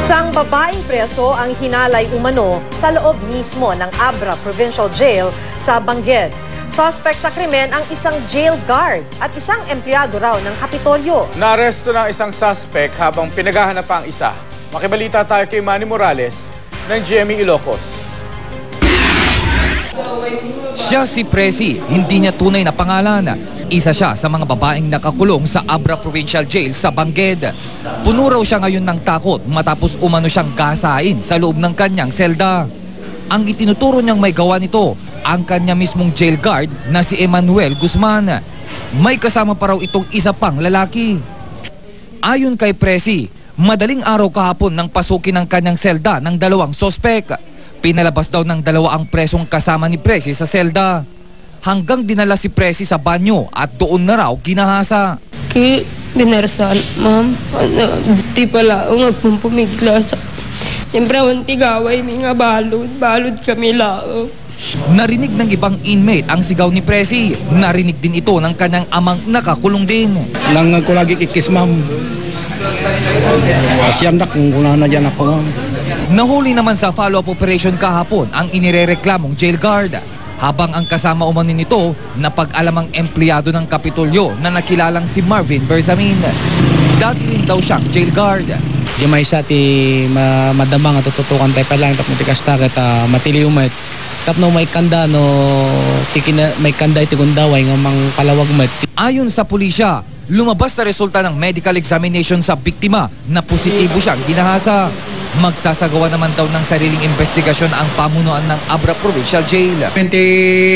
Isang babaeng preso ang hinalay umano sa loob mismo ng Abra Provincial Jail sa Bangued. Suspect sa krimen ang isang jail guard at isang empleyado raw ng Kapitolyo. Naaresto ng isang suspect habang pinaghahanap pa ang isa. Makibalita tayo kay Manny Morales ng GMA Ilocos. Siya si Presi, hindi niya tunay na pangalan. Isa siya sa mga babaeng nakakulong sa Abra Provincial Jail sa Bangued. Puno raw siya ngayon ng takot matapos umano siyang gasain sa loob ng kanyang selda. Ang itinuturo niyang may gawa nito, ang kanya mismong jail guard na si Emmanuel Guzman. May kasama pa raw itong isa pang lalaki. Ayon kay Presi, madaling araw kahapon nang pasukin ng kanyang selda ng dalawang sospek. Pinalabas daw ng dalawa ang presong kasama ni Presi sa selda. Hanggang dinala si Presi sa banyo at doon na raw ginahasa. Ki, binarsan, ma'am. Di pala, magpumpumigla sa... Siyempre, ang tigaway, may nga balod. Balod kami lao. Narinig ng ibang inmate ang sigaw ni Presi. Narinig din ito ng kanyang amang nakakulong din. Nang ko lagi kikis, ma'am. Siyam na kung na dyan ako, ma'am. Nahuli naman sa follow-up operation kahapon ang inirereklamong jail guard. Habang ang kasama umano nito na pag-alamang empleyado ng Kapitolyo na nakilalang si Marvin Bersamin. Dati rin daw siyang jail guard. Di may isa ti madamang at tututukan tayo pa lang tapos tikas takit matiliumat. Tapno may kanda no may kanda iti gundaway nga mang kalawag mat. Ayon sa pulisya, lumabas na resulta ng medical examination sa biktima na positibo siyang ginahasa. Magsasagawa naman daw ng sariling investigasyon ang pamunuan ng Abra Provincial Jail.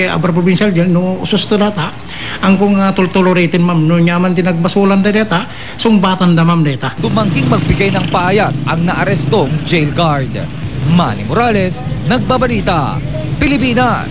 Abra Provincial Jail, no, susto data. Ang kung tultuluretin, ma'am, no, nyaman tinagbasulan da data, sungbatan da, ma'am, data. Tumangging magbigay ng pahayag ang naarestong jail guard. Manny Morales, Nagbabalita, Pilipinas.